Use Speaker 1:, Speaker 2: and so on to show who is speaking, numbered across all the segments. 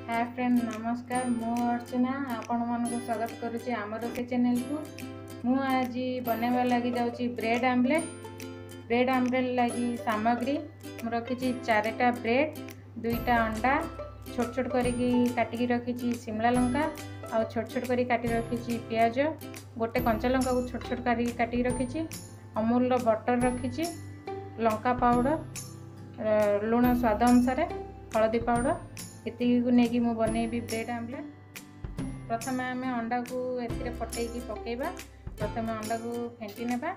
Speaker 1: Hi friend नमस्कार मु अर्चना आपण मानक स्वागत करुच्ची आमर से चैनल को। मु आज बनवा लगी जाऊँगी ब्रेड आमलेट लगी सामग्री मु रखी 4टा ब्रेड 2टा अंडा छोट छोट करके काटिकी रखी शिमला लंका आ छोट छोट कर काटी रखी पियाज गोटे कंचा लंका को छोट छोट कर काटी रखी अमूल बटर रखी लंका पाउडर लुण स्वाद अनुसार हलदी पाउडर इतनी को लेकिन मु बनैबी ब्रेड आमलेट। प्रथम आम अंडा को ए फटैकी पकेबा। प्रथम अंडा को फेंटी नेबा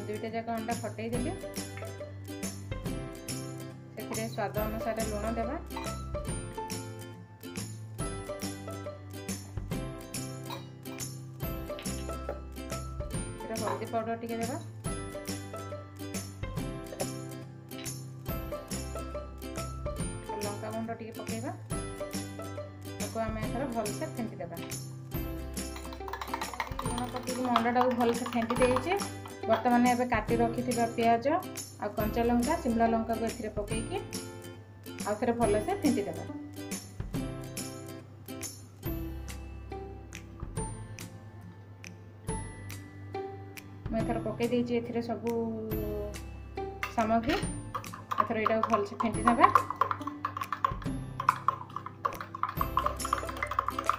Speaker 1: दुईटा जाक अंडा फटै देली से स्वाद अनुसार लुण देबा हल्दी पाउडर टिके देबा लंका गुंड टिके पकेबा ताको आम एथर भल से फेंटी देबा। लुण पकई अंडा को भल से फेंटी देइछे। वर्तमान एबे काटी रखी पियाज आ कंचा लंका शिमला लंका को एथिरे पकईकी आ थरे भल से फेंटी देबा। मैं एथर पकई देइछि एथिरे सबु सामग्री एथर एटा भल से फेंटी नेबा।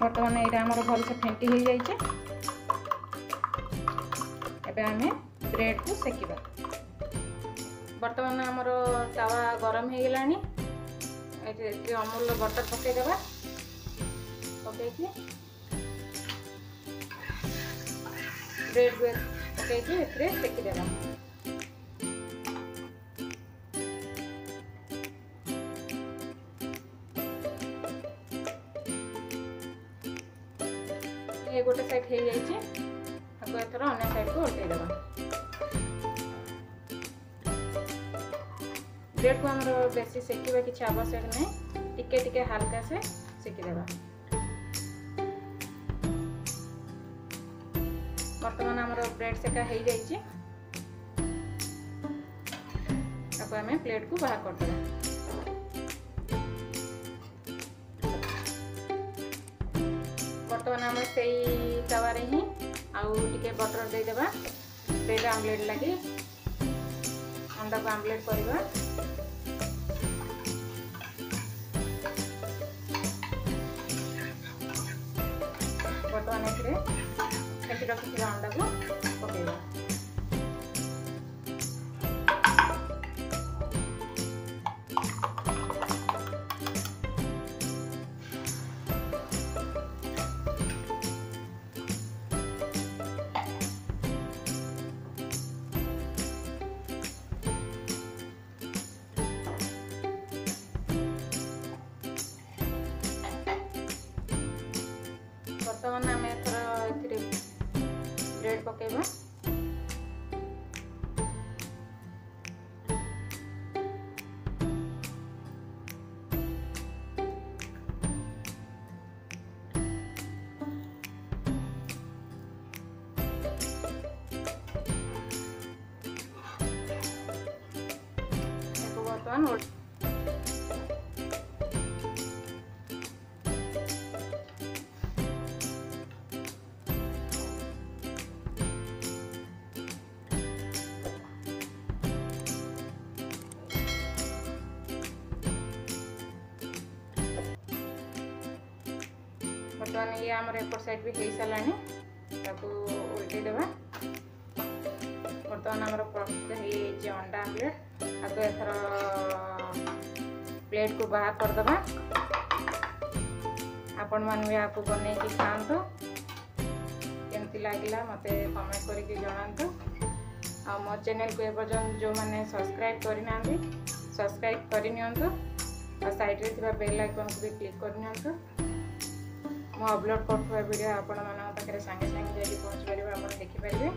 Speaker 1: वर्तमान एटा हमर भल से फेंटी हो जाइछे। एबे हमें ब्रेड को सेकिबा। वर्तमान हमर तावा गरम हो गलानी एथि अमूल बटर पकई देबा पकईकी ब्रेड को पकईकी एथरे सेकी देबा। ये गोटे साइड हो जाइए आपको एथर अन्य साइड को उल्टे देबा। ब्रेड को हमर बेसी सेकिबा किछि आवश्यक नहीं टिके टिके हल्का से सेकी देबा। वर्तमान हमर ब्रेड सेका हो जाइए आपको हमें प्लेट को बाहर कर देबा। वर्तमान आम से तवारे ही आउ टिके बटर दे देबा ब्रेड आमलेट लगी अंडा को आमलेट करबा। वर्तमान एथरे फेंटी रखी अंडा को पकेबा। वर्तमान आम एथर एथिरे ब्रेड पकेबा। वर्तमान वर्तमान ये आमर एपट साइड भी हो सारानी ताको उल्टे देबा। वर्तमान आमर प्रस्तुत हो अंडा आमलेट आपको एथर प्लेट को बाहर कर देबा। आपण मान भी आपको बने की खांतु केमती लागला मते कमेंट करके जणांतु। आ मो चैनल को एपर्यंत जो माने सब्सक्राइब करना सब्सक्राइब करनियंतु आ साइड रे थिबा बेल आइकन को भी क्लिक करनियंतु। मो अपलोड करथुवा वीडियो आपण मानक पाखरे संगे संगे जाई पहुंच परिबा आपण देखि परिबे।